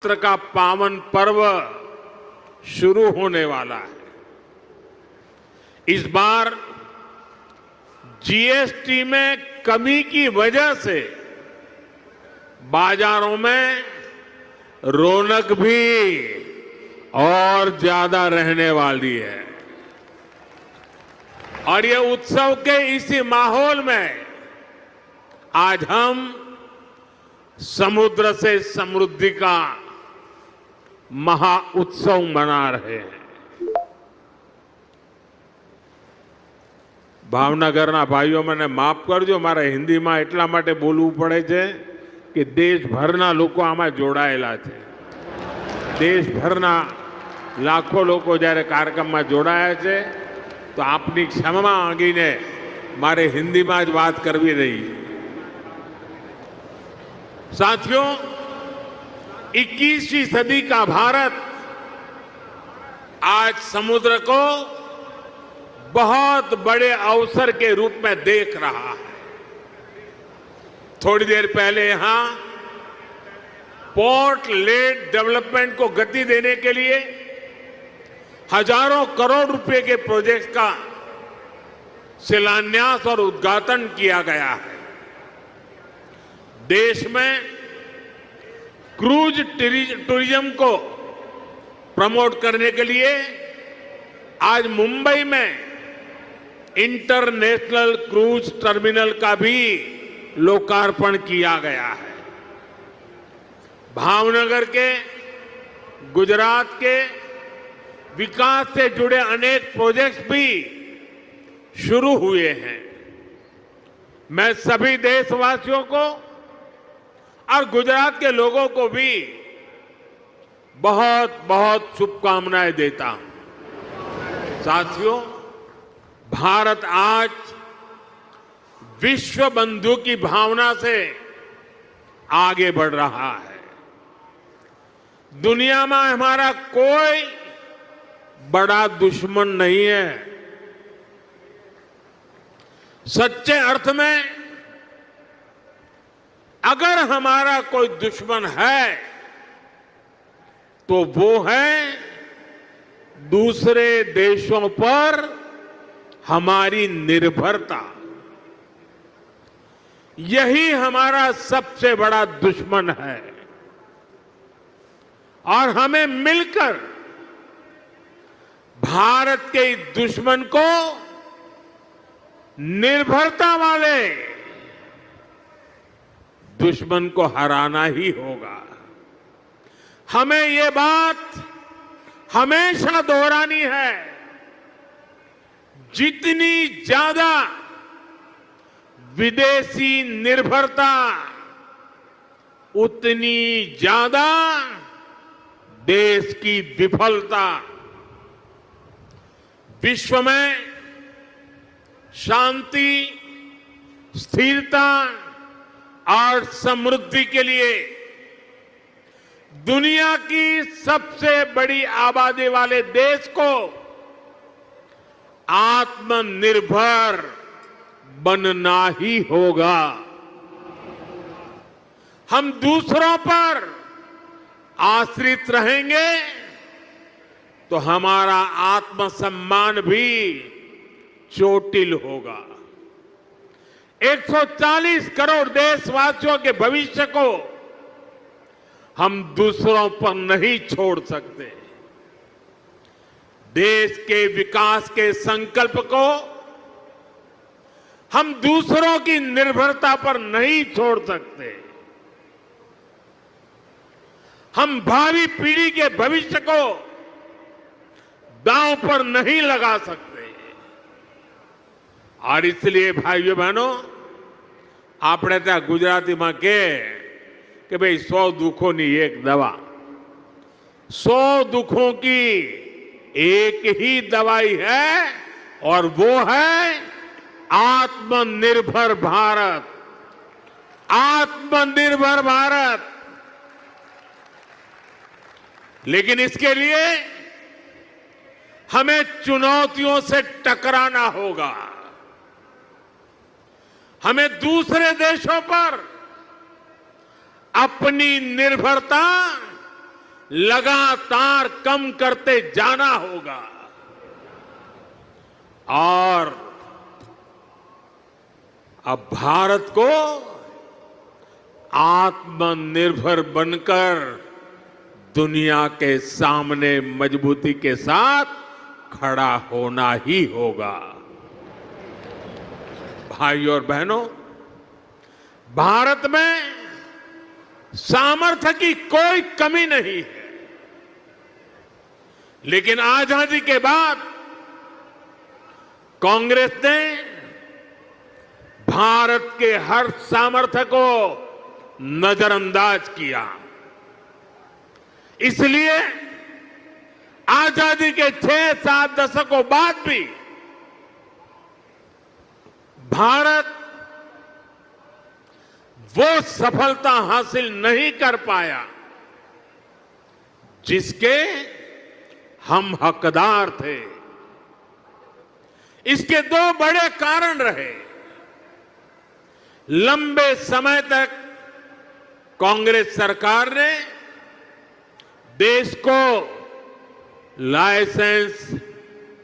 का पावन पर्व शुरू होने वाला है। इस बार जीएसटी में कमी की वजह से बाजारों में रौनक भी और ज्यादा रहने वाली है और ये उत्सव के इसी माहौल में आज हम समुद्र से समृद्धि का महा उत्सव मना रहे हैं। ભાવનગરના ભાઈઓ મને માફ કરજો, મારે હિન્દીમાં એટલા માટે બોલવું પડે છે કે દેશભરના લોકો આમાં જોડાયેલા છે। દેશભરના લાખો લોકો જ્યારે કાર્યક્રમમાં જોડાયા છે તો આપની ક્ષમા માંગીને મારે હિન્દીમાં જ વાત કરવી રહી। साथियों, 21वीं सदी का भारत आज समुद्र को बहुत बड़े अवसर के रूप में देख रहा है। थोड़ी देर पहले यहां पोर्ट लेड डेवलपमेंट को गति देने के लिए हजारों करोड़ रुपए के प्रोजेक्ट का शिलान्यास और उद्घाटन किया गया है। देश में क्रूज टूरिज्म को प्रमोट करने के लिए आज मुंबई में इंटरनेशनल क्रूज टर्मिनल का भी लोकार्पण किया गया है। भावनगर के, गुजरात के विकास से जुड़े अनेक प्रोजेक्ट्स भी शुरू हुए हैं। मैं सभी देशवासियों को और गुजरात के लोगों को भी बहुत बहुत शुभकामनाएं देता हूं। साथियों, भारत आज विश्व बंधु की भावना से आगे बढ़ रहा है। दुनिया में हमारा कोई बड़ा दुश्मन नहीं है। सच्चे अर्थ में अगर हमारा कोई दुश्मन है तो वो है दूसरे देशों पर हमारी निर्भरता। यही हमारा सबसे बड़ा दुश्मन है और हमें मिलकर भारत के इस दुश्मन को निर्भरता वाले दुश्मन को हराना ही होगा। हमें ये बात हमेशा दोहरानी है, जितनी ज्यादा विदेशी निर्भरता उतनी ज्यादा देश की विफलता। विश्व में शांति, स्थिरता और समृद्धि के लिए दुनिया की सबसे बड़ी आबादी वाले देश को आत्मनिर्भर बनना ही होगा। हम दूसरों पर आश्रित रहेंगे तो हमारा आत्मसम्मान भी चोटिल होगा। 140 करोड़ देशवासियों के भविष्य को हम दूसरों पर नहीं छोड़ सकते। देश के विकास के संकल्प को हम दूसरों की निर्भरता पर नहीं छोड़ सकते। हम भावी पीढ़ी के भविष्य को दांव पर नहीं लगा सकते। और इसलिए भाइयों बहनों, આપણે ત્યાં ગુજરાતીમાં કે ભાઈ 100 દુઃખોની એક દવા। 100 दुखों की एक ही दवाई है और वो है आत्मनिर्भर भारत। आत्मनिर्भर भारत। लेकिन इसके लिए हमें चुनौतियों से टकराना होगा। हमें दूसरे देशों पर अपनी निर्भरता लगातार कम करते जाना होगा और अब भारत को आत्मनिर्भर बनकर दुनिया के सामने मजबूती के साथ खड़ा होना ही होगा। भाइयों और बहनों, भारत में सामर्थ्य की कोई कमी नहीं है, लेकिन आजादी के बाद कांग्रेस ने भारत के हर सामर्थ्य को नजरअंदाज किया। इसलिए आजादी के 6-7 दशकों बाद भी भारत वो सफलता हासिल नहीं कर पाया जिसके हम हकदार थे। इसके 2 बड़े कारण रहे। लंबे समय तक कांग्रेस सरकार ने देश को लाइसेंस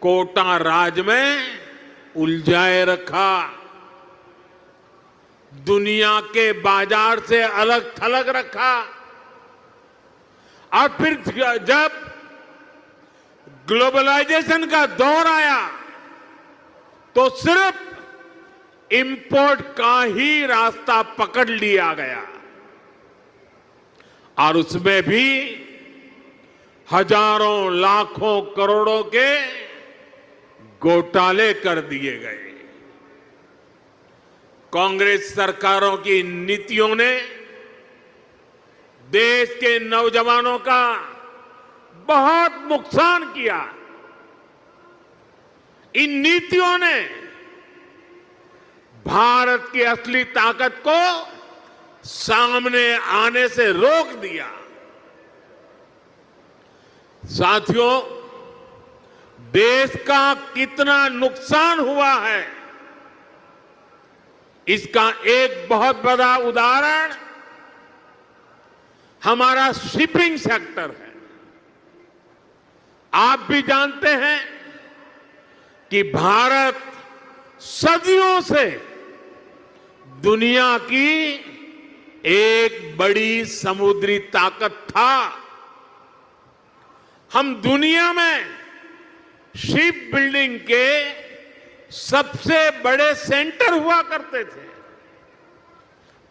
कोटा राज में उलझाए रखा, दुनिया के बाजार से अलग थलग रखा और फिर जब ग्लोबलाइजेशन का दौर आया तो सिर्फ इंपोर्ट का ही रास्ता पकड़ लिया गया और उसमें भी हजारों लाखों करोड़ों के घोटाले कर दिए गए। कांग्रेस सरकारों की नीतियों ने देश के नौजवानों का बहुत नुकसान किया। इन नीतियों ने भारत की असली ताकत को सामने आने से रोक दिया। साथियों, देश का कितना नुकसान हुआ है इसका एक बहुत बड़ा उदाहरण हमारा शिपिंग सेक्टर है। आप भी जानते हैं कि भारत सदियों से दुनिया की एक बड़ी समुद्री ताकत था। हम दुनिया में शिप बिल्डिंग के सबसे बड़े सेंटर हुआ करते थे।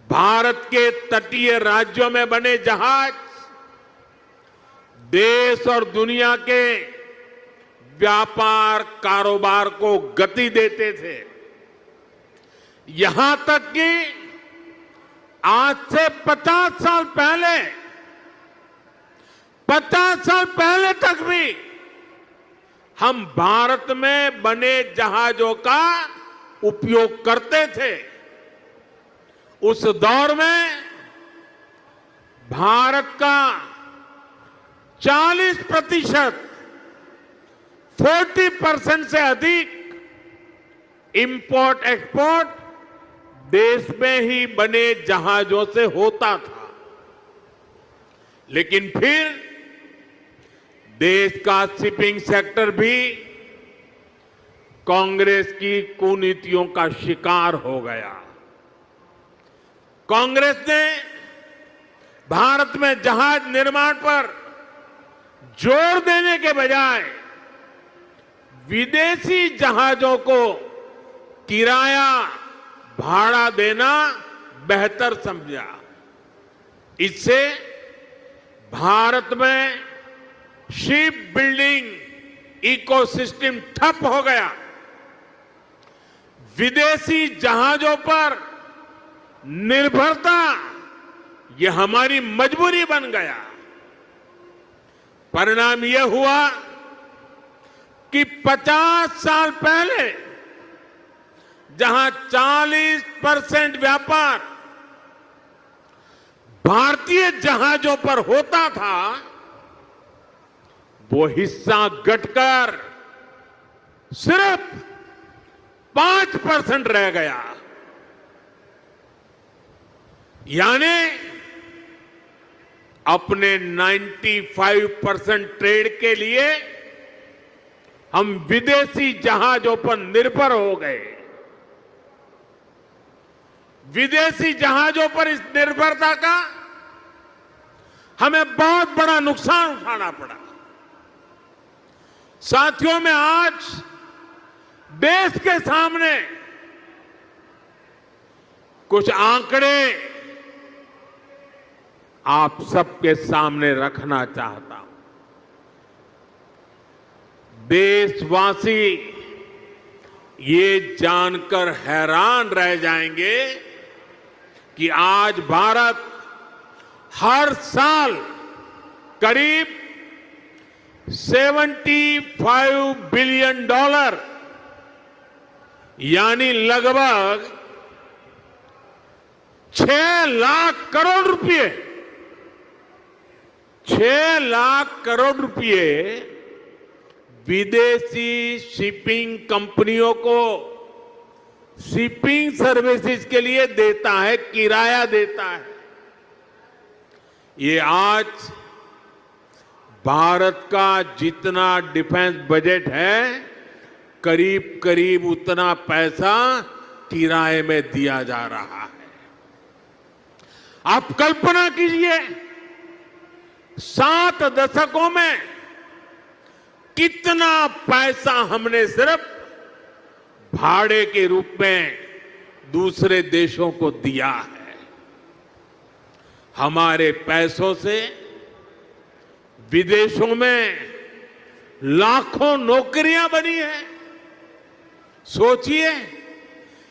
भारत के तटीय राज्यों में बने जहाज देश और दुनिया के व्यापार कारोबार को गति देते थे। यहां तक कि आज से 50 साल पहले तक भी हम भारत में बने जहाजों का उपयोग करते थे। उस दौर में भारत का 40% से अधिक इंपोर्ट एक्सपोर्ट देश में ही बने जहाजों से होता था। लेकिन फिर देश का शिपिंग सेक्टर भी कांग्रेस की कुनीतियों का शिकार हो गया। कांग्रेस ने भारत में जहाज निर्माण पर जोर देने के बजाय विदेशी जहाजों को किराया भाड़ा देना बेहतर समझा। इससे भारत में शिप बिल्डिंग इकोसिस्टम ठप हो गया। विदेशी जहाजों पर निर्भरता यह हमारी मजबूरी बन गया। परिणाम यह हुआ कि 50 साल पहले जहां 40% व्यापार भारतीय जहाजों पर होता था, वो हिस्सा घटकर सिर्फ 5% रह गया। यानी अपने 95% ट्रेड के लिए हम विदेशी जहाजों पर निर्भर हो गए। विदेशी जहाजों पर इस निर्भरता का हमें बहुत बड़ा नुकसान उठाना पड़ा। साथियों, में आज देश के सामने कुछ आंकड़े आप सबके सामने रखना चाहता हूं। देशवासी ये जानकर हैरान रह जाएंगे कि आज भारत हर साल करीब $75 बिलियन यानी लगभग 6 लाख करोड़ रुपए 6 लाख करोड़ रुपए विदेशी शिपिंग कंपनियों को शिपिंग सर्विसेज के लिए देता है, किराया देता है। ये आज भारत का जितना डिफेंस बजट है, करीब करीब उतना पैसा किराए में दिया जा रहा है। आप कल्पना कीजिए, 7 दशकों में कितना पैसा हमने सिर्फ भाड़े के रूप में दूसरे देशों को दिया है। हमारे पैसों से विदेशों में लाखों नौकरियां बनी हैं। सोचिए,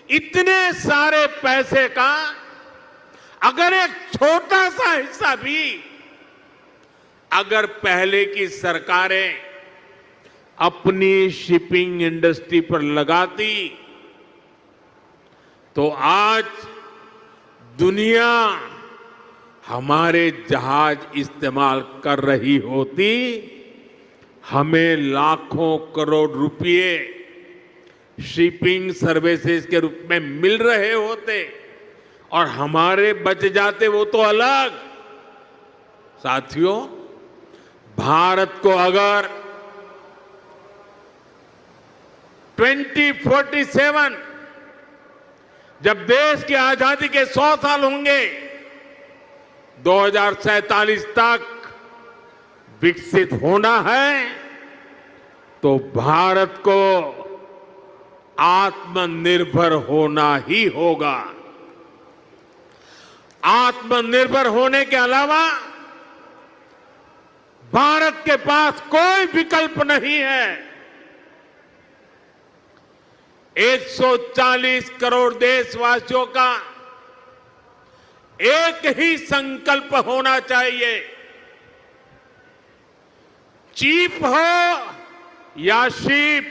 इतने सारे पैसे का अगर एक छोटा सा हिस्सा भी अगर पहले की सरकारें अपनी शिपिंग इंडस्ट्री पर लगाती तो आज दुनिया हमारे जहाज इस्तेमाल कर रही होती, हमें लाखों करोड़ रुपए शिपिंग सर्विसेज के रूप में मिल रहे होते और हमारे बच जाते वो तो अलग। साथियों, भारत को अगर 2047 जब देश की आजादी के 100 साल होंगे, 2047 तक विकसित होना है, तो भारत को आत्मनिर्भर होना ही होगा। आत्मनिर्भर होने के अलावा भारत के पास कोई विकल्प नहीं है। 140 करोड़ देशवासियों का एक ही संकल्प होना चाहिए, चीप हो या शिप,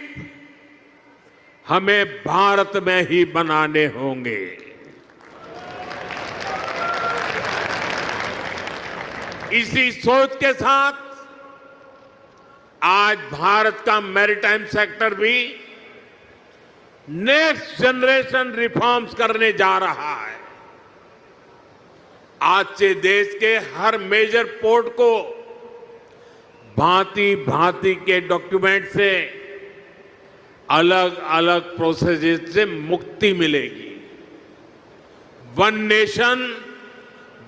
हमें भारत में ही बनाने होंगे। इसी सोच के साथ आज भारत का मैरीटाइम सेक्टर भी नेक्स्ट जनरेशन रिफॉर्म्स करने जा रहा है। आज से देश के हर मेजर पोर्ट को भांति भांति के डॉक्यूमेंट से, अलग अलग प्रोसेसेस से मुक्ति मिलेगी। वन नेशन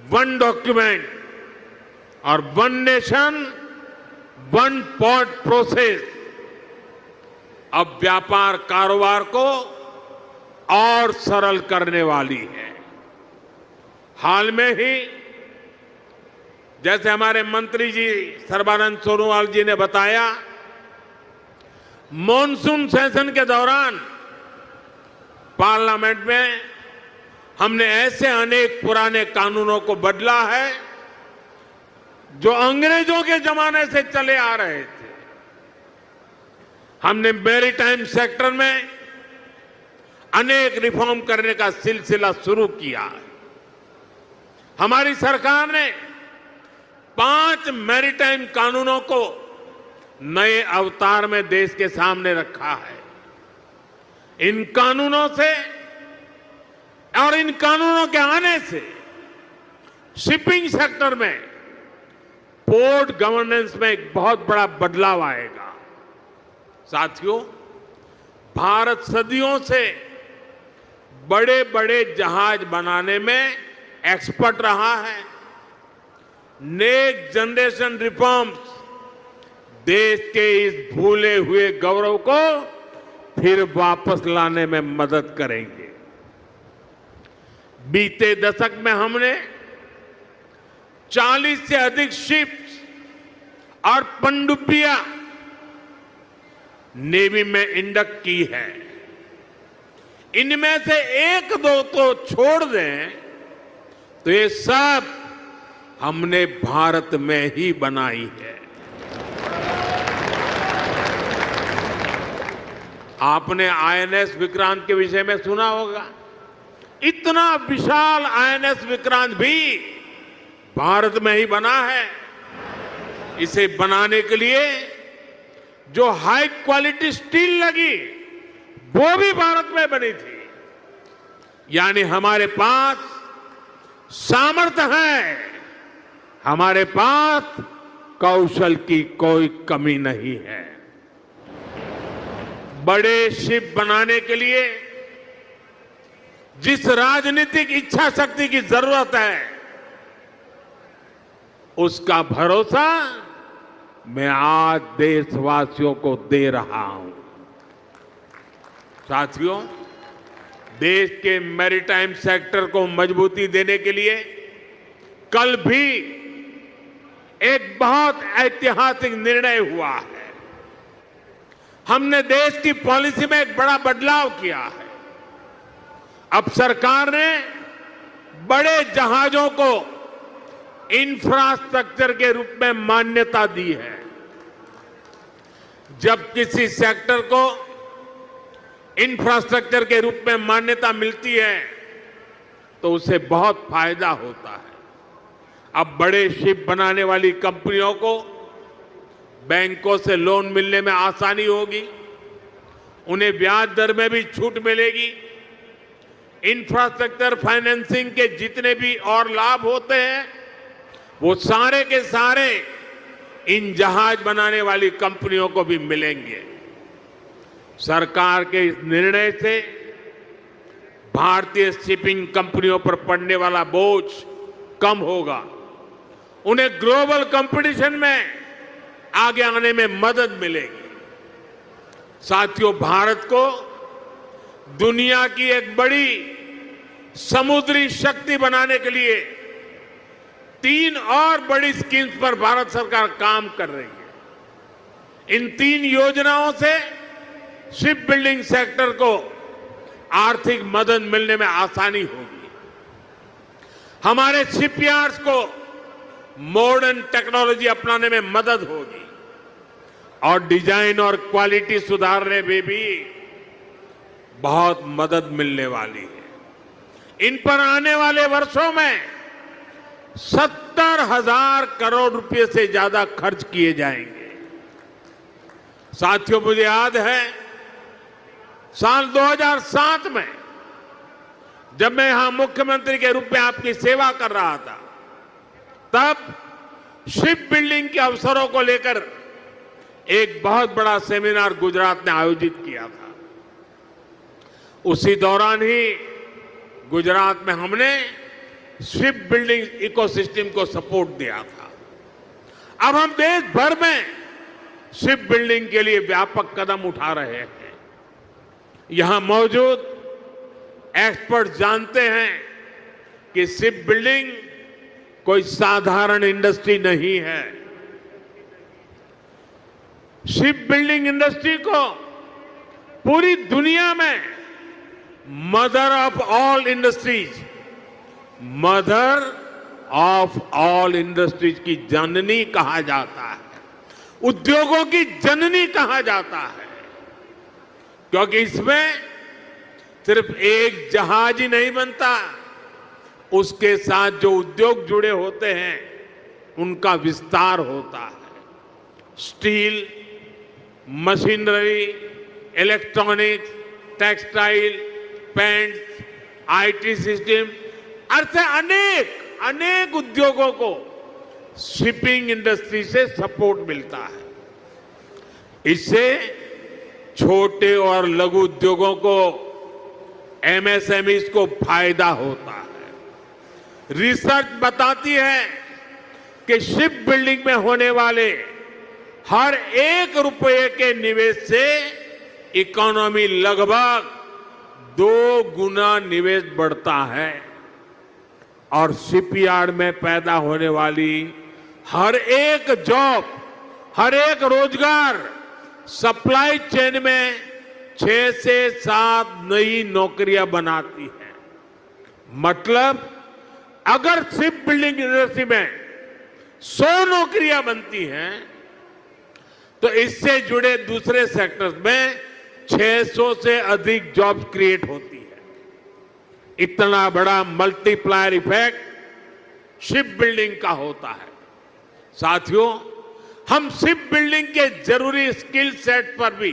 वन डॉक्यूमेंट और one nation one port process अब व्यापार कारोबार को और सरल करने वाली है। हाल में ही जैसे हमारे मंत्री जी सर्बानंद सोनोवाल जी ने बताया, मॉनसून सेशन के दौरान पार्लियामेंट में हमने ऐसे अनेक पुराने कानूनों को बदला है जो अंग्रेजों के जमाने से चले आ रहे थे। हमने मैरीटाइम सेक्टर में अनेक रिफॉर्म करने का सिलसिला शुरू किया है। हमारी सरकार ने 5 मैरीटाइम कानूनों को नए अवतार में देश के सामने रखा है। इन कानूनों से और इन कानूनों के आने से शिपिंग सेक्टर में पोर्ट गवर्नेंस में एक बहुत बड़ा बदलाव आएगा। साथियों, भारत सदियों से बड़े बड़े जहाज बनाने में एक्सपर्ट रहा है। नेक्स्ट जनरेशन रिफॉर्म्स देश के इस भूले हुए गौरव को फिर वापस लाने में मदद करेंगे। बीते दशक में हमने 40 से अधिक शिप्स और पनडुब्बियां नेवी में इंडक्ट की है। इनमें से एक दो तो छोड़ दें तो ये सब हमने भारत में ही बनाई है। आपने आईएनएस विक्रांत के विषय में सुना होगा। इतना विशाल आईएनएस विक्रांत भी भारत में ही बना है। इसे बनाने के लिए जो हाई क्वालिटी स्टील लगी वो भी भारत में बनी थी। यानी हमारे पास सामर्थ्य है, हमारे पास कौशल की कोई कमी नहीं है। बड़े शिप बनाने के लिए जिस राजनीतिक इच्छा शक्ति की जरूरत है उसका भरोसा मैं आज देशवासियों को दे रहा हूं। साथियों, देश के मैरीटाइम सेक्टर को मजबूती देने के लिए कल भी एक बहुत ऐतिहासिक निर्णय हुआ है। हमने देश की पॉलिसी में एक बड़ा बदलाव किया है। अब सरकार ने बड़े जहाजों को इंफ्रास्ट्रक्चर के रूप में मान्यता दी है। जब किसी सेक्टर को इंफ्रास्ट्रक्चर के रूप में मान्यता मिलती है तो उसे बहुत फायदा होता है। अब बड़े शिप बनाने वाली कंपनियों को बैंकों से लोन मिलने में आसानी होगी, उन्हें ब्याज दर में भी छूट मिलेगी। इंफ्रास्ट्रक्चर फाइनेंसिंग के जितने भी और लाभ होते हैं वो सारे के सारे इन जहाज बनाने वाली कंपनियों को भी मिलेंगे। सरकार के इस निर्णय से भारतीय शिपिंग कंपनियों पर पड़ने वाला बोझ कम होगा, उन्हें ग्लोबल कंपटीशन में आगे आने में मदद मिलेगी। साथियों, भारत को दुनिया की एक बड़ी समुद्री शक्ति बनाने के लिए 3 और बड़ी स्कीम्स पर भारत सरकार काम कर रही है। इन 3 योजनाओं से शिप बिल्डिंग सेक्टर को आर्थिक मदद मिलने में आसानी होगी। हमारे शिपयार्ड्स को मॉडर्न टेक्नोलॉजी अपनाने में मदद होगी और डिजाइन और क्वालिटी सुधारने में भी बहुत मदद मिलने वाली है। इन पर आने वाले वर्षों में 70,000 करोड़ रुपए से ज्यादा खर्च किए जाएंगे। साथियों, मुझे याद है साल 2007 में जब मैं यहां मुख्यमंत्री के रूप में आपकी सेवा कर रहा था, तब शिप बिल्डिंग के अवसरों को लेकर एक बहुत बड़ा सेमिनार गुजरात ने आयोजित किया था। उसी दौरान ही गुजरात में हमने शिप बिल्डिंग इकोसिस्टम को सपोर्ट दिया था। अब हम देश भर में शिप बिल्डिंग के लिए व्यापक कदम उठा रहे हैं। यहां मौजूद एक्सपर्ट जानते हैं कि शिप बिल्डिंग कोई साधारण इंडस्ट्री नहीं है। शिप बिल्डिंग इंडस्ट्री को पूरी दुनिया में mother of all industries, mother of all industries की जननी कहा जाता है, उद्योगों की जननी कहा जाता है, क्योंकि इसमें सिर्फ एक जहाज ही नहीं बनता, उसके साथ जो उद्योग जुड़े होते हैं उनका विस्तार होता है। Steel, machinery, electronics, textile, paints, IT system, ऐसे अनेक उद्योगों को शिपिंग इंडस्ट्री से सपोर्ट मिलता है। इससे छोटे और लघु उद्योगों को, एमएसएमईज को फायदा होता है। रिसर्च बताती है कि शिप बिल्डिंग में होने वाले हर 1 रुपये के निवेश से इकोनॉमी लगभग 2 गुना निवेश बढ़ता है और शिपयार्ड में पैदा होने वाली हर एक जॉब, हर एक रोजगार सप्लाई चेन में 6 से 7 नई नौकरियां बनाती है। मतलब अगर शिप बिल्डिंग इंडस्ट्री में 100 नौकरियां बनती हैं तो इससे जुड़े दूसरे सेक्टर्स में 600 से अधिक जॉब्स क्रिएट होती है। इतना बड़ा मल्टीप्लायर इफेक्ट शिप बिल्डिंग का होता है। साथियों, हम शिप बिल्डिंग के जरूरी स्किल सेट पर भी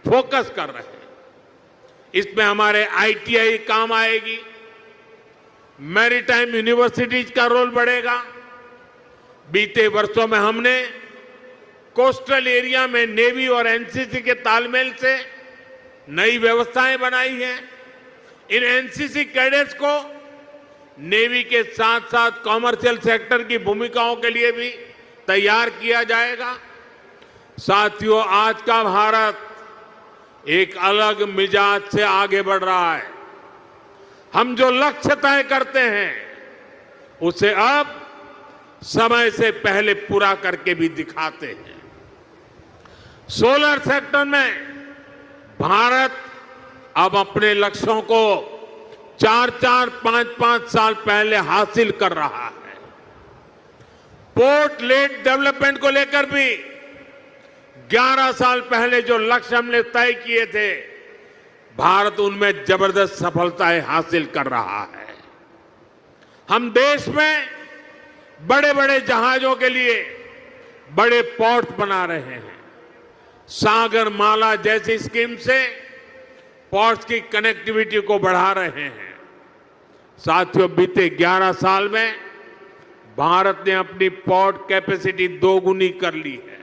फोकस कर रहे हैं। इसमें हमारे आईटीआई काम आएगी, मैरीटाइम यूनिवर्सिटीज का रोल बढ़ेगा। बीते वर्षों में हमने कोस्टल एरिया में नेवी और एनसीसी के तालमेल से नई व्यवस्थाएं बनाई हैं। इन एनसीसी कैडेट्स को नेवी के साथ साथ कॉमर्शियल सेक्टर की भूमिकाओं के लिए भी तैयार किया जाएगा। साथियों, आज का भारत एक अलग मिजाज से आगे बढ़ रहा है। हम जो लक्ष्य तय करते हैं उसे अब समय से पहले पूरा करके भी दिखाते हैं। सोलर सेक्टर में भारत अब अपने लक्ष्यों को 4-4, 5-5 साल पहले हासिल कर रहा है। पोर्ट लेड डेवलपमेंट को लेकर भी 11 साल पहले जो लक्ष्य हमने तय किए थे, भारत उनमें जबरदस्त सफलताएं हासिल कर रहा है। हम देश में बड़े बड़े जहाजों के लिए बड़े पोर्ट बना रहे हैं। सागर माला जैसी स्कीम से पोर्ट्स की कनेक्टिविटी को बढ़ा रहे हैं। साथियों, बीते 11 साल में भारत ने अपनी पोर्ट कैपेसिटी 2 गुनी कर ली है।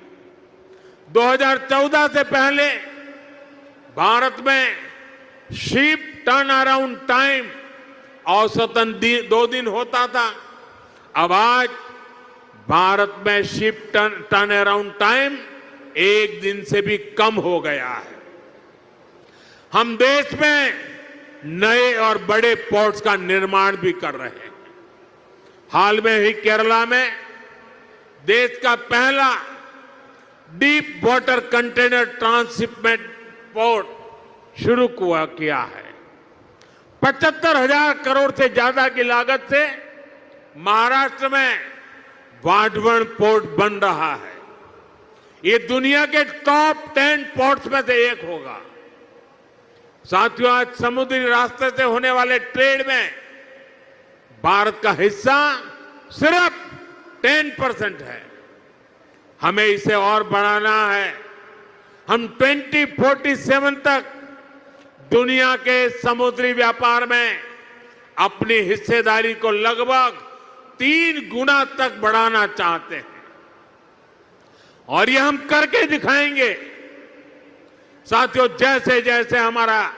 2014 से पहले भारत में शिप टर्न अराउंड टाइम औसतन 2 दिन होता था। अब आज भारत में शिप टर्न अराउंड टाइम 1 दिन से भी कम हो गया है। हम देश में नए और बड़े पोर्ट्स का निर्माण भी कर रहे हैं। हाल में ही केरला में देश का पहला deep water container transshipment port शुरू किया है। 75,000 करोड़ से ज्यादा की लागत से महाराष्ट्र में वाढवण पोर्ट बन रहा है। ये दुनिया के टॉप 10 पोर्ट्स में से एक होगा। साथियों, आज समुद्री रास्ते से होने वाले ट्रेड में भारत का हिस्सा सिर्फ 10% है। हमें इसे और बढ़ाना है। हम 2047 तक दुनिया के समुद्री व्यापार में अपनी हिस्सेदारी को लगभग 3 गुना तक बढ़ाना चाहते हैं और ये हम करके दिखाएंगे। साथियों, जैसे जैसे हमारा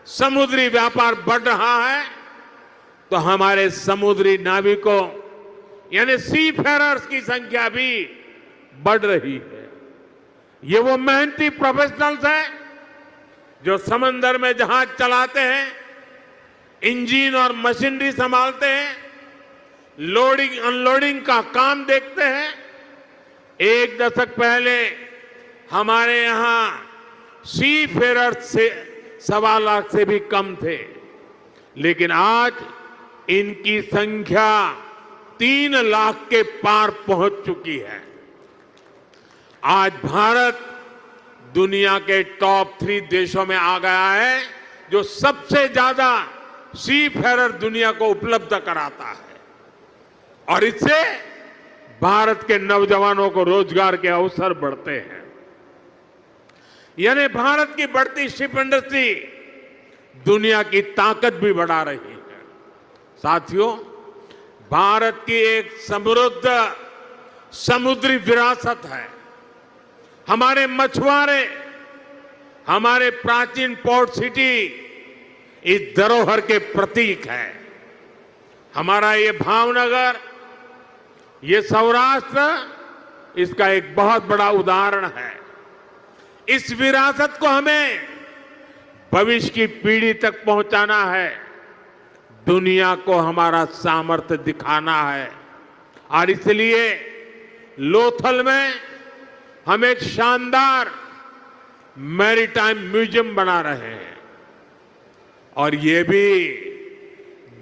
समुद्री व्यापार बढ़ रहा है तो हमारे समुद्री नाविकों यानी सी फेरर्स की संख्या भी बढ़ रही है। ये वो मेहनती प्रोफेशनल्स हैं जो समंदर में जहाज चलाते हैं, इंजन और मशीनरी संभालते हैं, लोडिंग अनलोडिंग का काम देखते हैं। 1 दशक पहले हमारे यहां सी फेरर्स से 1.25 लाख से भी कम थे, लेकिन आज इनकी संख्या 3 लाख के पार पहुंच चुकी है। आज भारत दुनिया के टॉप 3 देशों में आ गया है जो सबसे ज्यादा सी फेरर दुनिया को उपलब्ध कराता है और इससे भारत के नौजवानों को रोजगार के अवसर बढ़ते हैं। यानी भारत की बढ़ती शिप इंडस्ट्री दुनिया की ताकत भी बढ़ा रही है। साथियों, भारत की एक समृद्ध समुद्री विरासत है, हमारे मछुआरे, हमारे प्राचीन पोर्ट सिटी इस धरोहर के प्रतीक है। हमारा ये भावनगर, ये सौराष्ट्र इसका एक बहुत बड़ा उदाहरण है। इस विरासत को हमें भविष्य की पीढ़ी तक पहुंचाना है, दुनिया को हमारा सामर्थ्य दिखाना है। और इसलिए लोथल में हम एक शानदार मैरीटाइम म्यूजियम बना रहे हैं और ये भी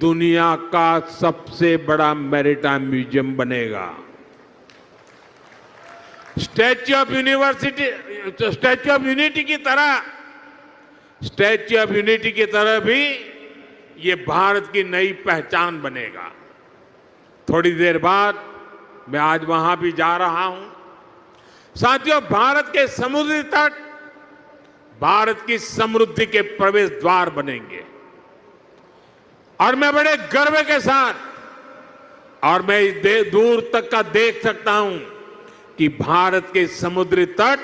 दुनिया का सबसे बड़ा मैरीटाइम म्यूजियम बनेगा। स्टैच्यू ऑफ यूनिटी की तरह भी ये भारत की नई पहचान बनेगा। थोड़ी देर बाद मैं आज वहां भी जा रहा हूं। साथियों, भारत के समुद्री तट भारत की समृद्धि के प्रवेश द्वार बनेंगे और मैं बड़े गर्व के साथ और मैं दूर तक का देख सकता हूं कि भारत के समुद्री तट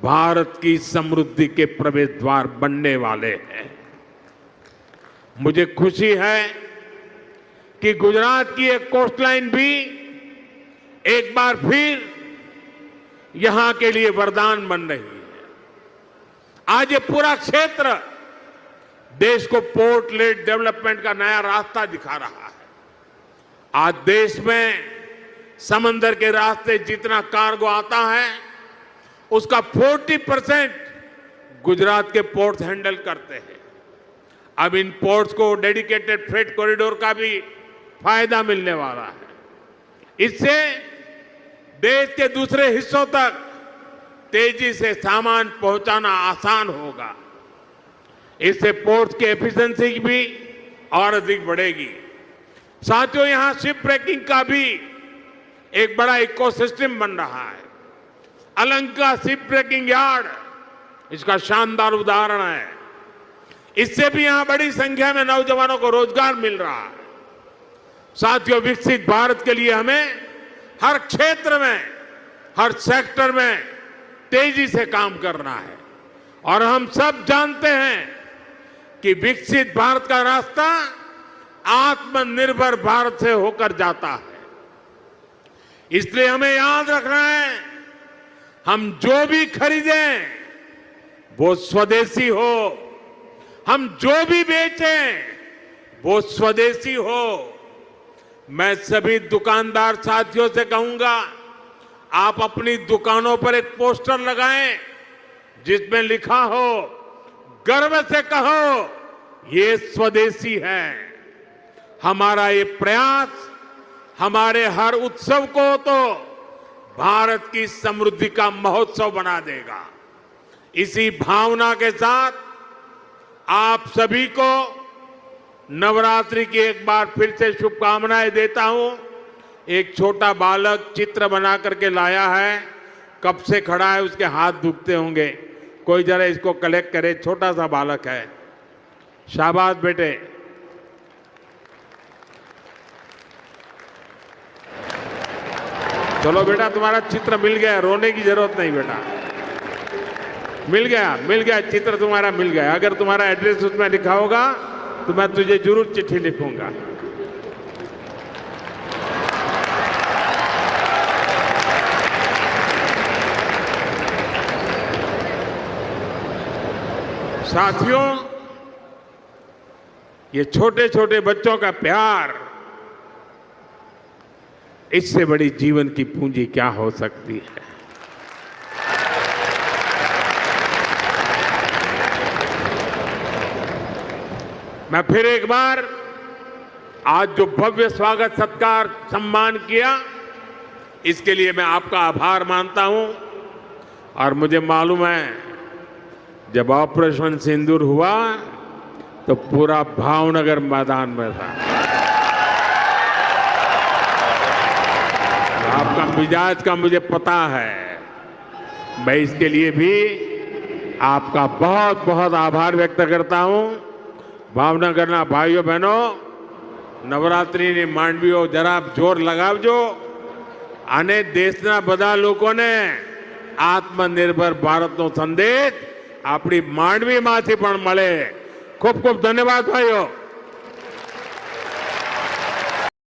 भारत की समृद्धि के प्रवेश द्वार बनने वाले हैं। मुझे खुशी है कि गुजरात की एक कोस्टलाइन भी एक बार फिर यहां के लिए वरदान बन रही है। आज ये पूरा क्षेत्र देश को पोर्ट लेड डेवलपमेंट का नया रास्ता दिखा रहा है। आज देश में समंदर के रास्ते जितना कार्गो आता है उसका 40% गुजरात के पोर्ट्स हैंडल करते हैं। अब इन पोर्ट्स को डेडिकेटेड फ्रेट कॉरिडोर का भी फायदा मिलने वाला है। इससे देश के दूसरे हिस्सों तक तेजी से सामान पहुंचाना आसान होगा। इससे पोर्ट्स की एफिशिएंसी भी और अधिक बढ़ेगी। साथियों, यहां शिप ब्रेकिंग का भी एक बड़ा इकोसिस्टम बन रहा है। अलंका शिप ब्रेकिंग यार्ड इसका शानदार उदाहरण है। इससे भी यहां बड़ी संख्या में नौजवानों को रोजगार मिल रहा है। साथियों, विकसित भारत के लिए हमें हर क्षेत्र में, हर सेक्टर में तेजी से काम करना है और हम सब जानते हैं कि विकसित भारत का रास्ता आत्मनिर्भर भारत से होकर जाता है। इसलिए हमें याद रखना है, हम जो भी खरीदें वो स्वदेशी हो, हम जो भी बेचें वो स्वदेशी हो। मैं सभी दुकानदार साथियों से कहूंगा, आप अपनी दुकानों पर एक पोस्टर लगाएं जिसमें लिखा हो, गर्व से कहो ये स्वदेशी है। हमारा ये प्रयास हमारे हर उत्सव को तो भारत की समृद्धि का महोत्सव बना देगा। इसी भावना के साथ आप सभी को नवरात्रि की एक बार फिर से शुभकामनाएं देता हूं। एक छोटा बालक चित्र बना करके लाया है, कब से खड़ा है, उसके हाथ दुखते होंगे। कोई जरा इसको कलेक्ट करे, छोटा सा बालक है। शाबाश बेटे। चलो बेटा, तुम्हारा चित्र मिल गया, रोने की जरूरत नहीं बेटा। मिल गया चित्र तुम्हारा मिल गया। अगर तुम्हारा एड्रेस उसमें लिखा होगा तो मैं तुझे जरूर चिट्ठी लिखूंगा। साथियों, ये छोटे छोटे बच्चों का प्यार, इससे बड़ी जीवन की पूंजी क्या हो सकती है। मैं फिर एक बार आज जो भव्य स्वागत सत्कार सम्मान किया, इसके लिए मैं आपका आभार मानता हूं। और मुझे मालूम है, जब ऑपरेशन सिंदूर हुआ तो पूरा भावनगर मैदान में था। आपका मिजाज का मुझे पता है। मैं इसके लिए भी आपका बहुत बहुत आभार व्यक्त करता हूं। भावनगરના भाइयों बहनों, नवरात्रि ने માંડવીઓ जरा जोर लगावजो અને દેશના બધા લોકોને આત્મનિર્ભર ભારતનો સંદેશ આપણી માંડવીમાંથી પણ મળે. ખૂબ ખૂબ ધન્યવાદ ભાઈઓ.